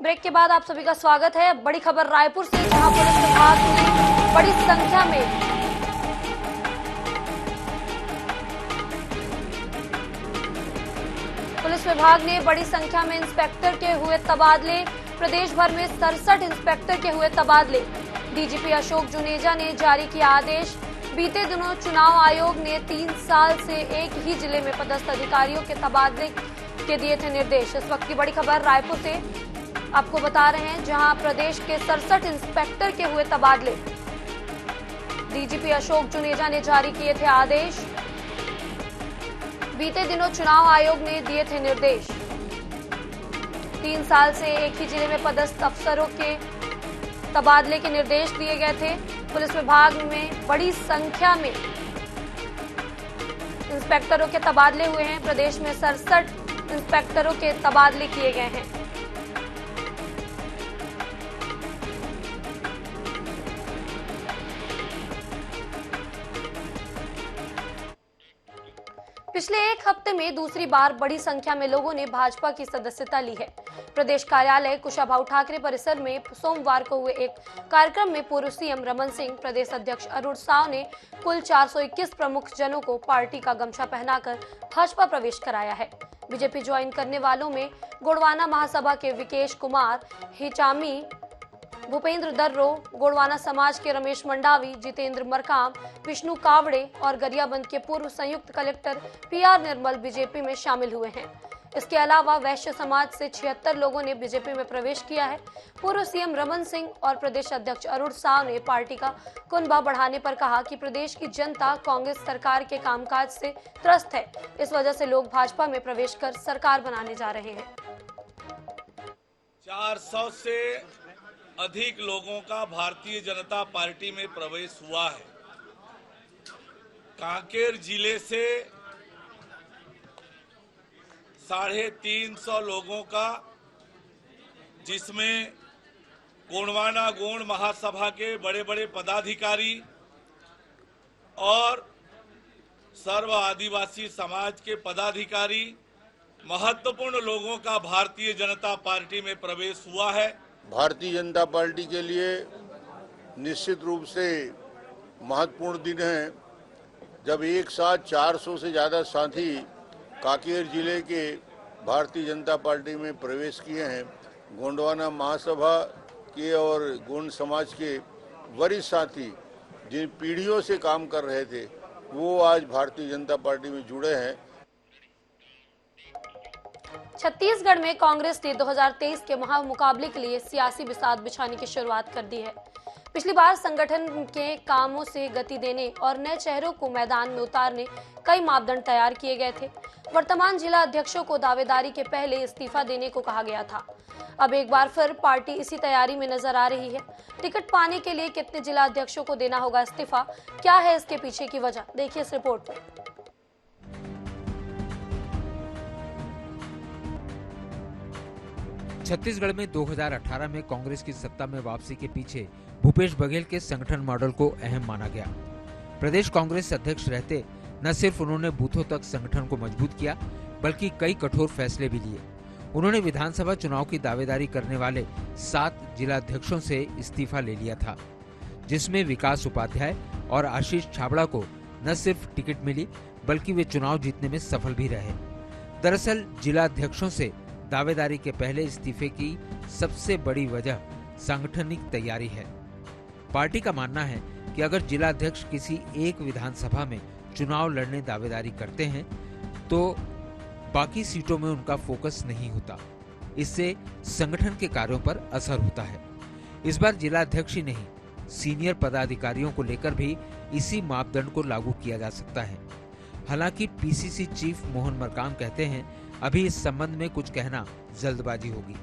Break के बाद आप सभी का स्वागत है। बड़ी खबर रायपुर से, जहां पुलिस विभाग ने बड़ी संख्या में इंस्पेक्टर के हुए तबादले। प्रदेश भर में 67 इंस्पेक्टर के हुए तबादले। डीजीपी अशोक जुनेजा ने जारी किया आदेश। बीते दिनों चुनाव आयोग ने 3 साल से एक ही जिले में पदस्थ अधिकारियों के तबादले के दिए थे निर्देश। इस वक्त की बड़ी खबर रायपुर से आपको बता रहे हैं, जहां प्रदेश के 67 इंस्पेक्टर के हुए तबादले। डीजीपी अशोक जुनेजा ने जारी किए थे आदेश। बीते दिनों चुनाव आयोग ने दिए थे निर्देश। 3 साल से एक ही जिले में पदस्थ अफसरों के तबादले के निर्देश दिए गए थे। पुलिस विभाग में बड़ी संख्या में इंस्पेक्टरों के तबादले हुए हैं। प्रदेश में 67 इंस्पेक्टरों के तबादले किए गए हैं। पिछले एक हफ्ते में दूसरी बार बड़ी संख्या में लोगों ने भाजपा की सदस्यता ली है। प्रदेश कार्यालय कुशाभाऊ ठाकरे परिसर में सोमवार को हुए एक कार्यक्रम में पूर्व सीएम रमन सिंह, प्रदेश अध्यक्ष अरुण साव ने कुल 421 प्रमुख जनों को पार्टी का गमछा पहनाकर भाजपा प्रवेश कराया है। बीजेपी ज्वाइन करने वालों में गोंडवाना महासभा के विकेश कुमार, हिचामी, भूपेंद्र दर्रो, गोंडवाना समाज के रमेश मंडावी, जितेंद्र मरकाम, विष्णु कावड़े और गरियाबंद के पूर्व संयुक्त कलेक्टर पीआर निर्मल बीजेपी में शामिल हुए हैं। इसके अलावा वैश्य समाज से 76 लोगों ने बीजेपी में प्रवेश किया है। पूर्व सीएम रमन सिंह और प्रदेश अध्यक्ष अरुण साव ने पार्टी का कुनबा बढ़ाने पर कहा कि प्रदेश की जनता कांग्रेस सरकार के कामकाज से त्रस्त है। इस वजह से लोग भाजपा में प्रवेश कर सरकार बनाने जा रहे हैं। 400 से अधिक लोगों का भारतीय जनता पार्टी में प्रवेश हुआ है। कांकेर जिले से 350 लोगों का, जिसमें गोंडवाना गोंड महासभा के बड़े बड़े पदाधिकारी और सर्व आदिवासी समाज के पदाधिकारी, महत्वपूर्ण लोगों का भारतीय जनता पार्टी में प्रवेश हुआ है। भारतीय जनता पार्टी के लिए निश्चित रूप से महत्वपूर्ण दिन है, जब एक साथ 400 से ज़्यादा साथी कांकेर जिले के भारतीय जनता पार्टी में प्रवेश किए हैं। गोंडवाना महासभा के और गोंड समाज के वरिष्ठ साथी जिन पीढ़ियों से काम कर रहे थे, वो आज भारतीय जनता पार्टी में जुड़े हैं। छत्तीसगढ़ में कांग्रेस ने 2023 के महामुकाबले के लिए सियासी बिसात बिछाने की शुरुआत कर दी है। पिछली बार संगठन के कामों से गति देने और नए चेहरों को मैदान में उतारने कई मापदंड तैयार किए गए थे। वर्तमान जिला अध्यक्षों को दावेदारी के पहले इस्तीफा देने को कहा गया था। अब एक बार फिर पार्टी इसी तैयारी में नजर आ रही है। टिकट पाने के लिए कितने जिला अध्यक्षों को देना होगा इस्तीफा, क्या है इसके पीछे की वजह, देखिए इस रिपोर्ट में। छत्तीसगढ़ में 2018 में कांग्रेस की सत्ता में वापसी के पीछे भूपेश बघेल के संगठन मॉडल को अहम माना गया। प्रदेश कांग्रेस अध्यक्ष रहते न सिर्फ उन्होंने बूथों तक संगठन को मजबूत किया, बल्कि कई कठोर फैसले भी लिए। उन्होंने विधानसभा चुनाव की दावेदारी करने वाले 7 जिलाध्यक्षों से इस्तीफा ले लिया था, जिसमें विकास उपाध्याय और आशीष छाबड़ा को न सिर्फ टिकट मिली, बल्कि वे चुनाव जीतने में सफल भी रहे। दरअसल जिलाध्यक्षों से दावेदारी के पहले इस्तीफे की सबसे बड़ी वजह सांगठनिक तैयारी है। पार्टी का मानना है कि अगर जिला अध्यक्ष किसी एक विधानसभा में चुनाव लड़ने दावेदारी करते हैं तो बाकी सीटों में उनका फोकस नहीं होता। इससे संगठन के कार्यों पर असर होता है। इस बार जिला अध्यक्ष ही नहीं, सीनियर पदाधिकारियों को लेकर भी इसी मापदंड को लागू किया जा सकता है। हालांकि पीसीसी चीफ मोहन मरकाम कहते हैं अभी इस संबंध में कुछ कहना जल्दबाजी होगी,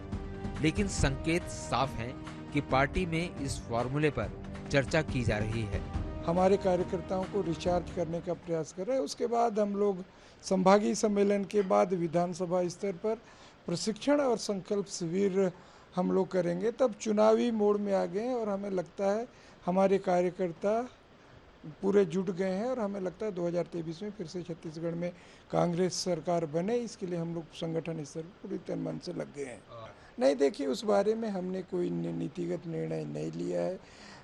लेकिन संकेत साफ हैं कि पार्टी में इस फॉर्मूले पर चर्चा की जा रही है। हमारे कार्यकर्ताओं को रिचार्ज करने का प्रयास कर रहे हैं। उसके बाद हम लोग संभागीय सम्मेलन के बाद विधानसभा स्तर पर प्रशिक्षण और संकल्प शिविर हम लोग करेंगे। तब चुनावी मोड में आ गए हैं और हमें लगता है हमारे कार्यकर्ता पूरे जुट गए हैं और हमें लगता है 2023 में फिर से छत्तीसगढ़ में कांग्रेस सरकार बने, इसके लिए हम लोग संगठन स्तर पर पूरी तन मन से लग गए हैं। नहीं, देखिए उस बारे में हमने कोई नीतिगत निर्णय नहीं लिया है।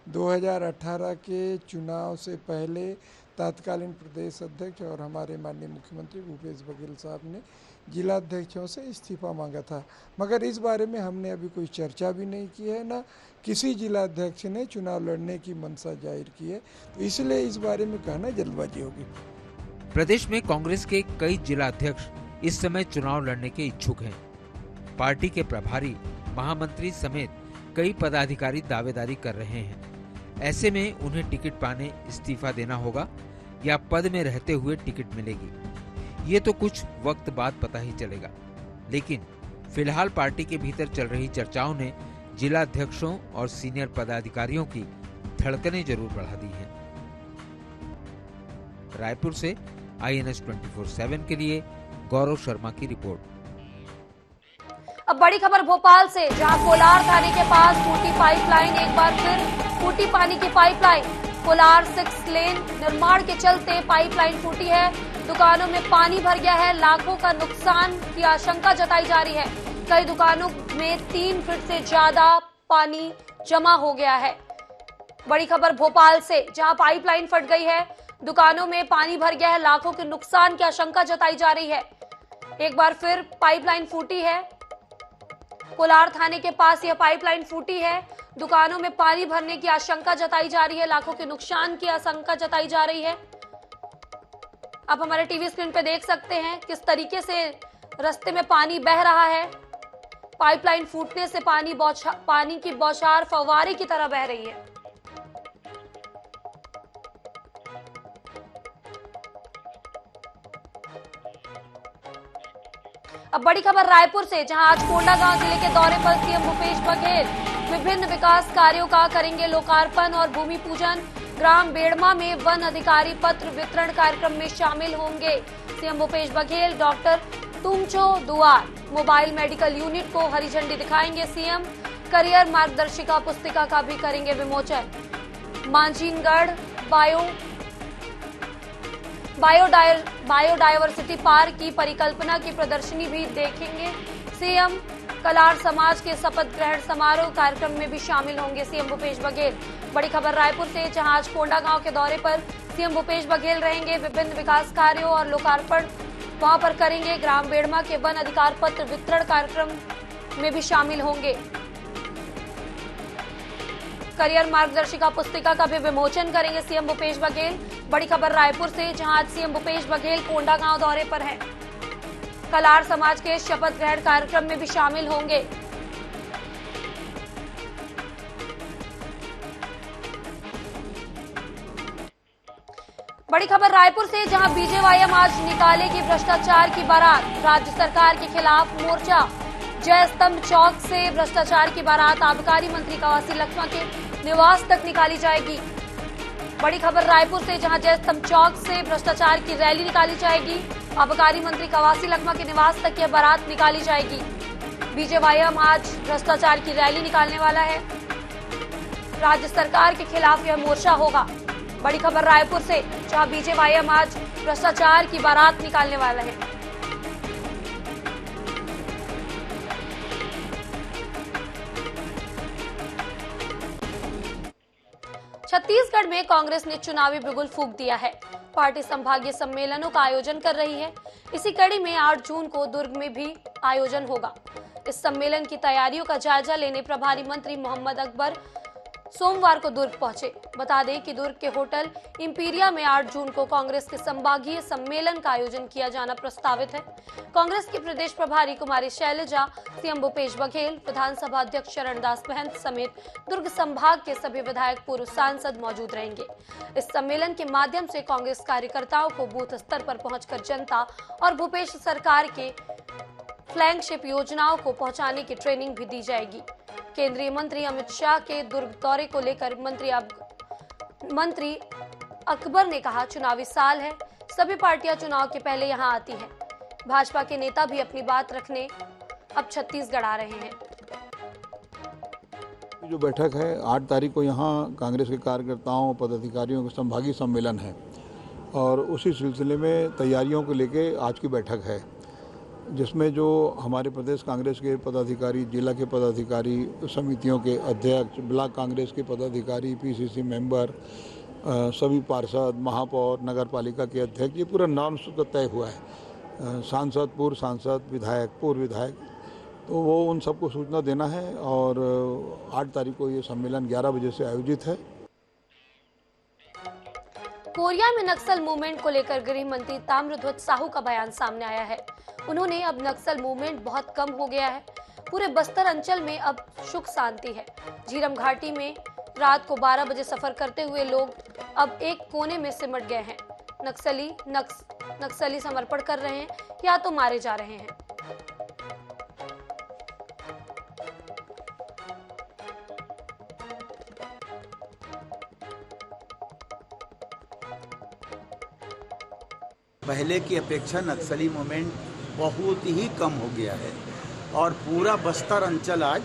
2018 के चुनाव से पहले तत्कालीन प्रदेश अध्यक्ष और हमारे माननीय मुख्यमंत्री भूपेश बघेल साहब ने जिला अध्यक्षों से इस्तीफा मांगा था, मगर इस बारे में हमने अभी कोई चर्चा भी नहीं की है, ना किसी जिला अध्यक्ष ने चुनाव लड़ने की मंशा जाहिर की है, तो इसलिए इस बारे में कहना जल्दबाजी होगी। प्रदेश में कांग्रेस के कई जिला अध्यक्ष इस समय चुनाव लड़ने के इच्छुक हैं। पार्टी के प्रभारी, महामंत्री समेत कई पदाधिकारी दावेदारी कर रहे हैं। ऐसे में उन्हें टिकट पाने इस्तीफा देना होगा या पद में रहते हुए टिकट मिलेगी, ये तो कुछ वक्त बाद पता ही चलेगा। लेकिन फिलहाल पार्टी के भीतर चल रही चर्चाओं ने जिला अध्यक्षों और सीनियर पदाधिकारियों की धड़कनें जरूर बढ़ा दी हैं। रायपुर से INS 24/7 के लिए गौरव शर्मा की रिपोर्ट। अब बड़ी खबर भोपाल से, जहां कोलार थाने के पास टूटी पाइपलाइन, एक बार फिर टूटी पानी की पाइपलाइन। कोलार 6 लेन निर्माण के चलते पाइपलाइन फूटी है, दुकानों में पानी भर गया है, लाखों का नुकसान की आशंका जताई जा रही है। कई दुकानों में 3 फीट से ज्यादा पानी जमा हो गया है। बड़ी खबर भोपाल से, जहां पाइपलाइन फट गई है, दुकानों में पानी भर गया है, लाखों के नुकसान की आशंका जताई जा रही है। एक बार फिर पाइपलाइन फूटी है, कोलार थाने के पास यह पाइपलाइन फूटी है, दुकानों में पानी भरने की आशंका जताई जा रही है, लाखों के नुकसान की आशंका जताई जा रही है। आप हमारे टीवी स्क्रीन पे देख सकते हैं किस तरीके से रास्ते में पानी बह रहा है। पाइपलाइन फूटने से पानी की बौछार फव्वारे की तरह बह रही है। अब बड़ी खबर रायपुर से, जहां आज कोंडागांव जिले के दौरे पर सीएम भूपेश बघेल विभिन्न विकास कार्यों का करेंगे लोकार्पण और भूमि पूजन। ग्राम बेड़मा में वन अधिकारी पत्र वितरण कार्यक्रम में शामिल होंगे सीएम भूपेश बघेल। डॉक्टर तुमचो दुआर मोबाइल मेडिकल यूनिट को हरी झंडी दिखाएंगे सीएम। करियर मार्गदर्शिका पुस्तिका का भी करेंगे विमोचन। मांझीनगढ़ बायोडायवर्सिटी पार्क की परिकल्पना की प्रदर्शनी भी देखेंगे सीएम। कलार समाज के शपथ ग्रहण समारोह कार्यक्रम में भी शामिल होंगे सीएम भूपेश बघेल। बड़ी खबर रायपुर से, जहां आज कोंडागांव के दौरे पर सीएम भूपेश बघेल रहेंगे, विभिन्न विकास कार्यों और लोकार्पण वहां पर करेंगे। ग्राम बेड़मा के वन अधिकार पत्र वितरण कार्यक्रम में भी शामिल होंगे। करियर मार्गदर्शिका पुस्तिका का भी विमोचन करेंगे सीएम भूपेश बघेल। बड़ी खबर रायपुर से, जहां आज सीएम भूपेश बघेल कोंडागांव दौरे पर हैं। कलार समाज के शपथ ग्रहण कार्यक्रम में भी शामिल होंगे। बड़ी खबर रायपुर से, जहां बीजेवाईएम आज निकालेगी भ्रष्टाचार की बारात। राज्य सरकार के खिलाफ मोर्चा। जय स्तंभ चौक से भ्रष्टाचार की बारात आबकारी मंत्री कवासी लखमा के निवास तक निकाली जाएगी। बड़ी खबर रायपुर से, जहां जय स्तंभ चौक से भ्रष्टाचार की रैली निकाली जाएगी। आबकारी मंत्री कवासी लखमा के निवास तक यह बारात निकाली जाएगी। बीजेवाईएम आज भ्रष्टाचार की रैली निकालने वाला है। राज्य सरकार के खिलाफ यह मोर्चा होगा। बड़ी खबर रायपुर से, जहां बीजेवाईएम आज भ्रष्टाचार की बारात निकालने वाला है। छत्तीसगढ़ में कांग्रेस ने चुनावी बिगुल फूंक दिया है। पार्टी संभागीय सम्मेलनों का आयोजन कर रही है। इसी कड़ी में 8 जून को दुर्ग में भी आयोजन होगा। इस सम्मेलन की तैयारियों का जायजा लेने प्रभारी मंत्री मोहम्मद अकबर सोमवार को दुर्ग पहुंचे। बता दें कि दुर्ग के होटल इंपीरिया में 8 जून को कांग्रेस के संभागीय सम्मेलन का आयोजन किया जाना प्रस्तावित है। कांग्रेस की प्रदेश प्रभारी कुमारी शैलजा, सीएम भूपेश बघेल, विधानसभा अध्यक्ष चरणदास महंत समेत दुर्ग संभाग के सभी विधायक, पूर्व सांसद मौजूद रहेंगे। इस सम्मेलन के माध्यम से कांग्रेस कार्यकर्ताओं को बूथ स्तर पर पहुंचकर जनता और भूपेश सरकार के फ्लैगशिप योजनाओं को पहुंचाने की ट्रेनिंग भी दी जाएगी। केंद्रीय मंत्री अमित शाह के दुर्ग दौरे को लेकर मंत्री अकबर ने कहा, चुनावी साल है, सभी पार्टियां चुनाव के पहले यहां आती हैं। भाजपा के नेता भी अपनी बात रखने अब छत्तीसगढ़ आ रहे हैं। जो बैठक है 8 तारीख को यहाँ कांग्रेस के कार्यकर्ताओं पदाधिकारियों का संभागीय सम्मेलन है और उसी सिलसिले में तैयारियों को लेके आज की बैठक है। जिसमें जो हमारे प्रदेश कांग्रेस के पदाधिकारी, जिला के पदाधिकारी, समितियों के अध्यक्ष, ब्लॉक कांग्रेस के पदाधिकारी, पीसीसी मेंबर, सभी पार्षद, महापौर, नगर पालिका के अध्यक्ष, ये पूरा नॉर्म्स का तय हुआ है। सांसद, पूर्व सांसद, विधायक, पूर्व विधायक, तो वो उन सबको सूचना देना है और 8 तारीख को ये सम्मेलन 11 बजे से आयोजित है। कोरिया में नक्सल मूवमेंट को लेकर गृह मंत्री ताम्रध्वज साहू का बयान सामने आया है। उन्होंने अब नक्सल मूवमेंट बहुत कम हो गया है, पूरे बस्तर अंचल में अब सुख शांति है। झीरम घाटी में रात को 12 बजे सफर करते हुए लोग अब एक कोने में सिमट गए हैं। नक्सली समर्पण कर रहे हैं या तो मारे जा रहे हैं। पहले की अपेक्षा नक्सली मूवमेंट बहुत ही कम हो गया है और पूरा बस्तर अंचल आज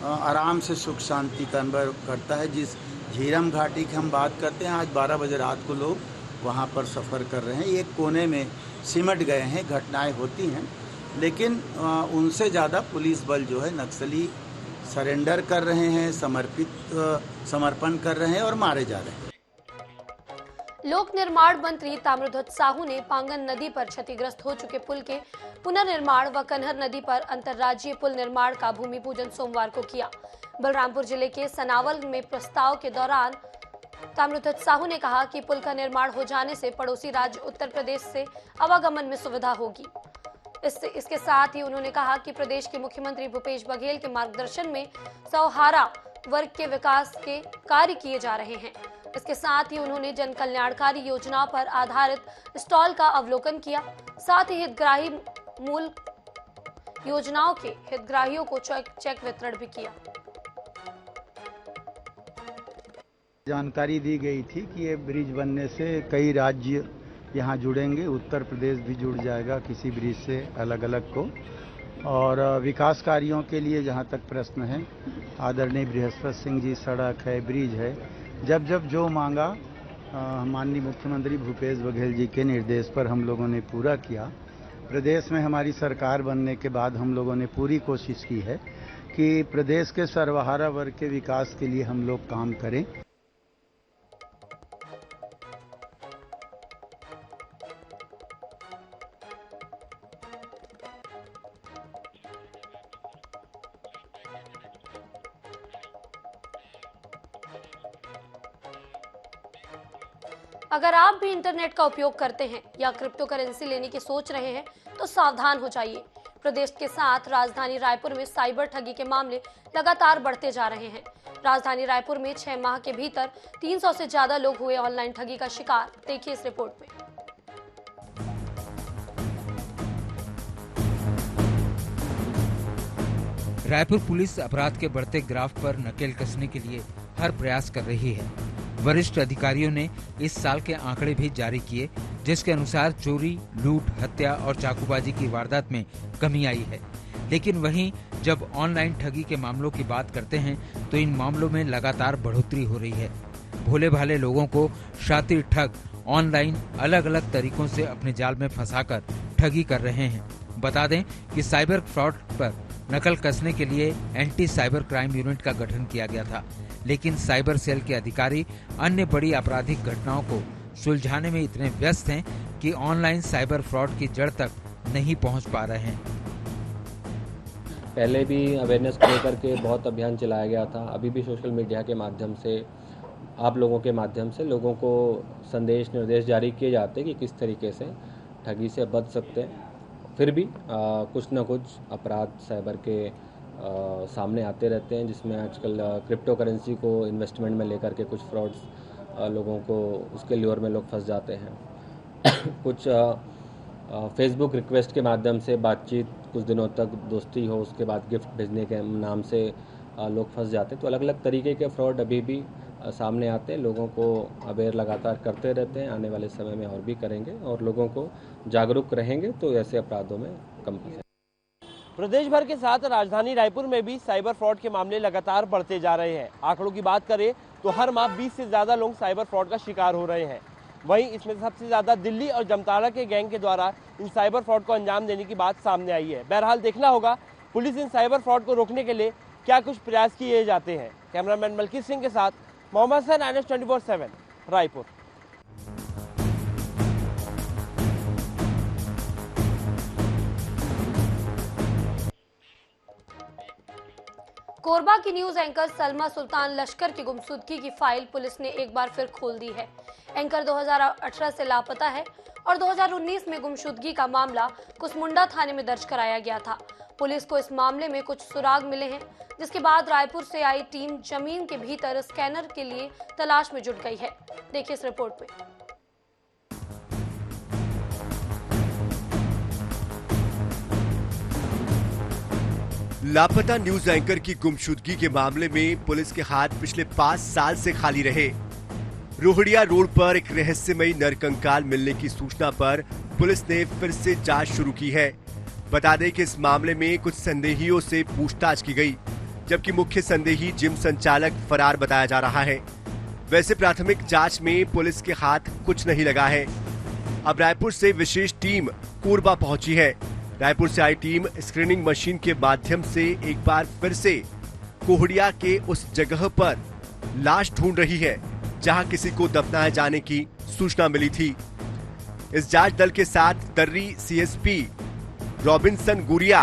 आराम से सुख शांति का अनुभव करता है। जिस झीरम घाटी की हम बात करते हैं, आज 12 बजे रात को लोग वहां पर सफ़र कर रहे हैं, एक कोने में सिमट गए हैं। घटनाएं होती हैं, लेकिन उनसे ज़्यादा पुलिस बल जो है नक्सली सरेंडर कर रहे हैं, समर्पण कर रहे हैं और मारे जा रहे हैं। लोक निर्माण मंत्री ताम्रध्वज साहू ने पांगन नदी पर क्षतिग्रस्त हो चुके पुल के पुनर्निर्माण व कन्हर नदी पर अंतर्राज्यीय पुल निर्माण का भूमि पूजन सोमवार को किया। बलरामपुर जिले के सनावल में प्रस्ताव के दौरान ताम्रध्वज साहू ने कहा कि पुल का निर्माण हो जाने से पड़ोसी राज्य उत्तर प्रदेश से आवागमन में सुविधा होगी। इसके साथ ही उन्होंने कहा कि प्रदेश के मुख्यमंत्री भूपेश बघेल के मार्गदर्शन में सौहारा वर्ग के विकास के कार्य किए जा रहे हैं। इसके साथ ही उन्होंने जन कल्याणकारी योजनाओं पर आधारित स्टॉल का अवलोकन किया। साथ ही हितग्राही मूल योजनाओं के हितग्राहियों को चेक वितरण भी किया। जानकारी दी गई थी कि ये ब्रिज बनने से कई राज्य यहाँ जुड़ेंगे, उत्तर प्रदेश भी जुड़ जाएगा किसी ब्रिज से अलग अलग को। और विकास कार्यों के लिए जहाँ तक प्रश्न है, आदरणीय बृहस्पति सिंह जी, सड़क है, ब्रिज है, जब जब जो मांगा माननीय मुख्यमंत्री भूपेश बघेल जी के निर्देश पर हम लोगों ने पूरा किया। प्रदेश में हमारी सरकार बनने के बाद हम लोगों ने पूरी कोशिश की है कि प्रदेश के सर्वहारा वर्ग के विकास के लिए हम लोग काम करें। अगर आप भी इंटरनेट का उपयोग करते हैं या क्रिप्टो करेंसी लेने की सोच रहे हैं तो सावधान हो जाइए। प्रदेश के साथ राजधानी रायपुर में साइबर ठगी के मामले लगातार बढ़ते जा रहे हैं। राजधानी रायपुर में 6 माह के भीतर 300 से ज्यादा लोग हुए ऑनलाइन ठगी का शिकार। देखिए इस रिपोर्ट में। रायपुर पुलिस अपराध के बढ़ते ग्राफ पर नकेल कसने के लिए हर प्रयास कर रही है। वरिष्ठ अधिकारियों ने इस साल के आंकड़े भी जारी किए, जिसके अनुसार चोरी, लूट, हत्या और चाकूबाजी की वारदात में कमी आई है। लेकिन वहीं जब ऑनलाइन ठगी के मामलों की बात करते हैं तो इन मामलों में लगातार बढ़ोतरी हो रही है। भोले भाले लोगों को शातिर ठग ऑनलाइन अलग अलग तरीकों से अपने जाल में फंसाकर ठगी कर रहे हैं। बता दें कि साइबर फ्रॉड पर नकल कसने के लिए एंटी साइबर क्राइम यूनिट का गठन किया गया था, लेकिन साइबर सेल के अधिकारी अन्य बड़ी आपराधिक घटनाओं को सुलझाने में इतने व्यस्त हैं कि ऑनलाइन साइबर फ्रॉड की जड़ तक नहीं पहुंच पा रहे हैं। पहले भी अवेयरनेस को लेकर के बहुत अभियान चलाया गया था। अभी भी सोशल मीडिया के माध्यम से, आप लोगों के माध्यम से लोगों को संदेश निर्देश जारी किए जाते हैं कि किस तरीके से ठगी से बच सकते हैं। फिर भी कुछ न कुछ अपराध साइबर के सामने आते रहते हैं, जिसमें आजकल क्रिप्टो करेंसी को इन्वेस्टमेंट में लेकर के कुछ फ्रॉड्स लोगों को उसके ल्योर में लोग फंस जाते हैं। कुछ फेसबुक रिक्वेस्ट के माध्यम से बातचीत, कुछ दिनों तक दोस्ती हो, उसके बाद गिफ्ट भेजने के नाम से लोग फंस जाते हैं। तो अलग अलग तरीके के फ्रॉड अभी भी सामने आते हैं। लोगों को अवेयर लगातार करते रहते हैं, आने वाले समय में और भी करेंगे और लोगों को जागरूक रहेंगे तो ऐसे अपराधों में कम हो जाएगा। प्रदेश भर के साथ राजधानी रायपुर में भी साइबर फ्रॉड के मामले लगातार बढ़ते जा रहे हैं। आंकड़ों की बात करें तो हर माह 20 से ज्यादा लोग साइबर फ्रॉड का शिकार हो रहे हैं। वहीं इसमें सबसे ज़्यादा दिल्ली और जामताड़ा के गैंग के द्वारा इन साइबर फ्रॉड को अंजाम देने की बात सामने आई है। बहरहाल देखना होगा पुलिस इन साइबर फ्रॉड को रोकने के लिए क्या कुछ प्रयास किए जाते हैं। कैमरामैन मलकीत सिंह के साथ मोहम्मद हसन, INS 24/7 रायपुर। कोरबा की न्यूज एंकर सलमा सुल्तान लश्कर की गुमशुदगी की फाइल पुलिस ने एक बार फिर खोल दी है। एंकर 2018 से लापता है और 2019 में गुमशुदगी का मामला कुसमुंडा थाने में दर्ज कराया गया था। पुलिस को इस मामले में कुछ सुराग मिले हैं, जिसके बाद रायपुर से आई टीम जमीन के भीतर स्कैनर के लिए तलाश में जुट गई है। देखिए इस रिपोर्ट में। लापता न्यूज एंकर की गुमशुदगी के मामले में पुलिस के हाथ पिछले 5 साल से खाली रहे। रोहड़िया रोड पर एक रहस्यमयी नरकंकाल मिलने की सूचना पर पुलिस ने फिर से जांच शुरू की है। बता दें कि इस मामले में कुछ संदेहियों से पूछताछ की गई, जबकि मुख्य संदेही जिम संचालक फरार बताया जा रहा है। वैसे प्राथमिक जांच में पुलिस के हाथ कुछ नहीं लगा है। अब रायपुर से विशेष टीम कोरबा पहुंची है। रायपुर से आई टीम स्क्रीनिंग मशीन के माध्यम से एक बार फिर से कोहड़िया के उस जगह पर लाश ढूंढ रही है जहां किसी को दफनाए जाने की सूचना मिली थी। इस जांच दल के साथ दर्री CSP रॉबिन्सन गुरिया,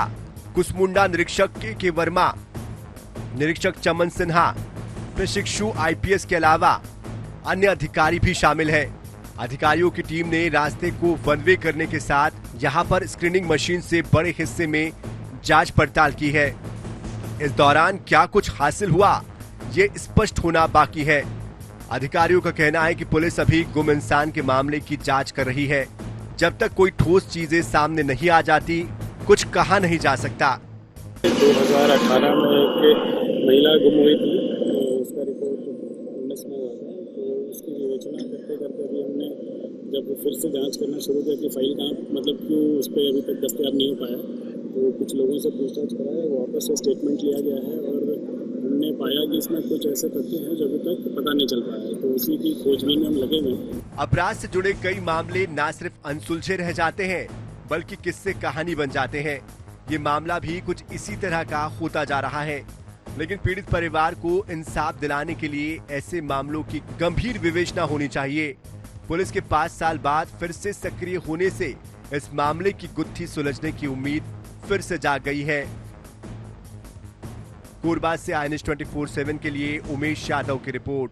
कुसमुंडा निरीक्षक के वर्मा, निरीक्षक चमन सिन्हा, प्रशिक्षु IPS के अलावा अन्य अधिकारी भी शामिल हैं। अधिकारियों की टीम ने रास्ते को वन वे करने के साथ यहां पर स्क्रीनिंग मशीन से बड़े हिस्से में जांच पड़ताल की है। इस दौरान क्या कुछ हासिल हुआ, ये स्पष्ट होना बाकी है। अधिकारियों का कहना है कि पुलिस अभी गुम इंसान के मामले की जांच कर रही है। जब तक कोई ठोस चीजें सामने नहीं आ जाती, कुछ कहा नहीं जा सकता। 2018 में एक महिला गुम हुई थी, तो उसका रिपोर्ट 19 में हुआ था। तो उसकी विवेचना करते करते अभी हमने जब फिर से जांच करना शुरू किया कि फाइल कहाँ मतलब क्यों उस पर अभी तक दस्तयाब नहीं हो पाया, तो कुछ लोगों से पूछताछ करा है, वापस से स्टेटमेंट लिया गया है और हमने पाया कि इसमें कुछ ऐसे तथ्य हैं जो अभी तक पता नहीं चल पाया है, तो उसी की खोजबीन में हम लगे हुए। अपराध से जुड़े कई मामले न सिर्फ अनसुलझे रह जाते हैं, बल्कि किस्से कहानी बन जाते हैं। ये मामला भी कुछ इसी तरह का होता जा रहा है। लेकिन पीड़ित परिवार को इंसाफ दिलाने के लिए ऐसे मामलों की गंभीर विवेचना होनी चाहिए। पुलिस के 5 साल बाद फिर से सक्रिय होने से इस मामले की गुत्थी सुलझने की उम्मीद फिर से जाग गई है। कोरबा से INS 24/7 के लिए उमेश यादव की रिपोर्ट।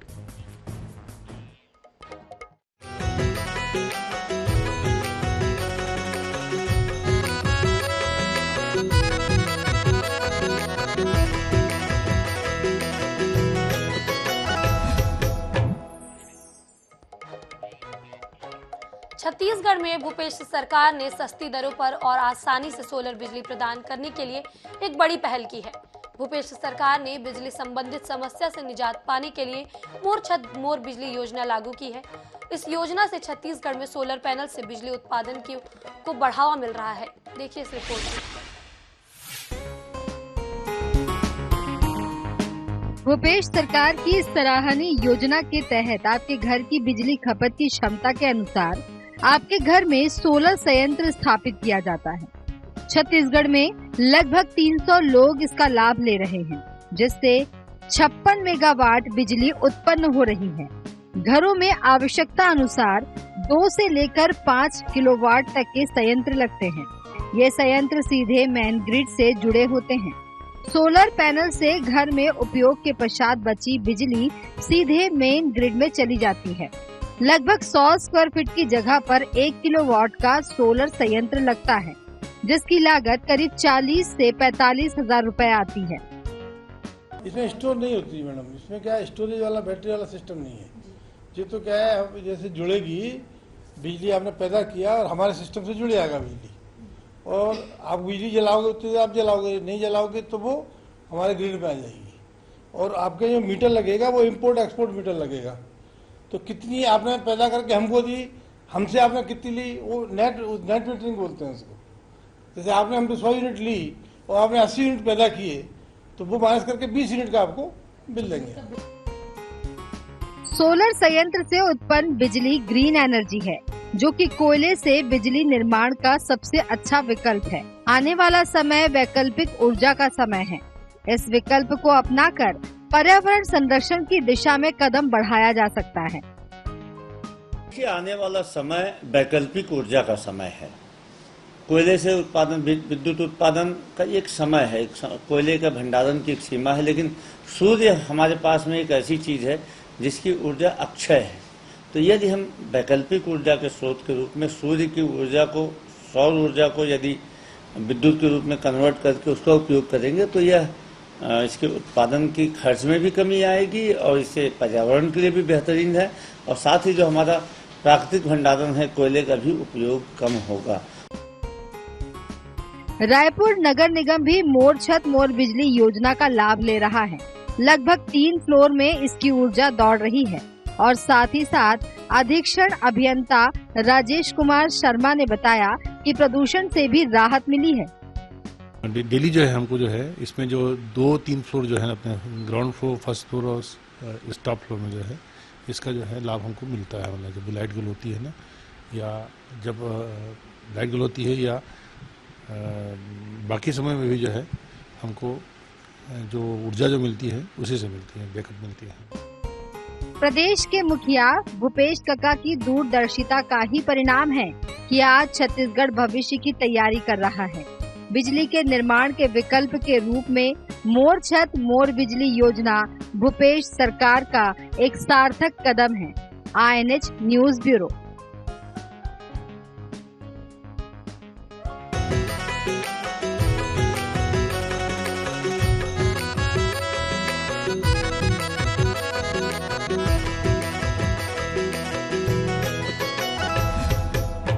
छत्तीसगढ़ में भूपेश सरकार ने सस्ती दरों पर और आसानी से सोलर बिजली प्रदान करने के लिए एक बड़ी पहल की है। भूपेश सरकार ने बिजली संबंधित समस्या से निजात पाने के लिए मोर छत मोर बिजली योजना लागू की है। इस योजना से छत्तीसगढ़ में सोलर पैनल से बिजली उत्पादन को बढ़ावा मिल रहा है। देखिए इस रिपोर्ट में। भूपेश सरकार की इस सराहनीय योजना के तहत आपके घर की बिजली खपत की क्षमता के अनुसार आपके घर में सोलर संयंत्र स्थापित किया जाता है। छत्तीसगढ़ में लगभग 300 लोग इसका लाभ ले रहे हैं, जिससे 56 मेगावाट बिजली उत्पन्न हो रही है। घरों में आवश्यकता अनुसार 2 से लेकर 5 किलोवाट तक के संयंत्र लगते हैं। ये संयंत्र सीधे मेन ग्रिड से जुड़े होते हैं। सोलर पैनल से घर में उपयोग के पश्चात बची बिजली सीधे मेन ग्रिड में चली जाती है। लगभग 100 स्क्वायर फीट की जगह पर 1 किलोवाट का सोलर संयंत्र लगता है, जिसकी लागत करीब 40 से 45 हजार रुपए आती है। इसमें स्टोर नहीं होती मैडम, इसमें क्या है स्टोरेज वाला बैटरी वाला सिस्टम नहीं है। ये तो क्या है जैसे जुड़ेगी बिजली आपने पैदा किया और हमारे सिस्टम से जुड़ जाएगा बिजली, और आप बिजली जलाओगे तो आप जलाओगे, नहीं जलाओगे तो वो हमारे ग्रिड में आ जाएगी। और आपके जो मीटर लगेगा वो इम्पोर्ट एक्सपोर्ट मीटर लगेगा। तो कितनी आपने पैदा करके हमको दी, हमसे आपने कितनी ली, वो नेट मीटरिंग बोलते हैं उसको। जैसे आपने हमसे 100 यूनिट ली और आपने 80 यूनिट पैदा किए, तो वो माइनस करके 20 यूनिट का आपको बिल देंगे। सोलर संयंत्र से उत्पन्न बिजली ग्रीन एनर्जी है, जो कि कोयले से बिजली निर्माण का सबसे अच्छा विकल्प है। आने वाला समय वैकल्पिक ऊर्जा का समय है। इस विकल्प को अपनाकर पर्यावरण संरक्षण की दिशा में कदम बढ़ाया जा सकता है। आने वाला समय वैकल्पिक ऊर्जा का समय है। कोयले से उत्पादन, विद्युत उत्पादन का एक समय है, कोयले का भंडारण की एक सीमा है, लेकिन सूर्य हमारे पास में एक ऐसी चीज है जिसकी ऊर्जा अक्षय है। तो यदि हम वैकल्पिक ऊर्जा के स्रोत के रूप में सूर्य की ऊर्जा को, सौर ऊर्जा को यदि विद्युत के रूप में कन्वर्ट करके उसका उपयोग करेंगे तो यह इसके उत्पादन की खर्च में भी कमी आएगी और इससे पर्यावरण के लिए भी बेहतरीन है, और साथ ही जो हमारा प्राकृतिक भंडारण है कोयले का भी उपयोग कम होगा। रायपुर नगर निगम भी मोर छत मोर बिजली योजना का लाभ ले रहा है। लगभग 3 फ्लोर में इसकी ऊर्जा दौड़ रही है और साथ ही साथ अधीक्षण अभियंता राजेश कुमार शर्मा ने बताया कि प्रदूषण से भी राहत मिली है। डेली जो है हमको जो है इसमें जो 2-3 फ्लोर जो है अपने ग्राउंड फ्लोर, फर्स्ट फ्लोर और टॉप फ्लोर में जो है इसका जो है लाभ हमको मिलता है। मतलब जब लाइट गुल होती है ना, या जब लाइट गुल होती है या बाकी समय में भी जो है हमको जो ऊर्जा जो मिलती है उसी से मिलती है, बैकअप मिलती है। प्रदेश के मुखिया भूपेश कक्का की दूरदर्शिता का ही परिणाम है कि आज छत्तीसगढ़ भविष्य की तैयारी कर रहा है। बिजली के निर्माण के विकल्प के रूप में मोर छत मोर बिजली योजना भूपेश सरकार का एक सार्थक कदम है। INH news bureau.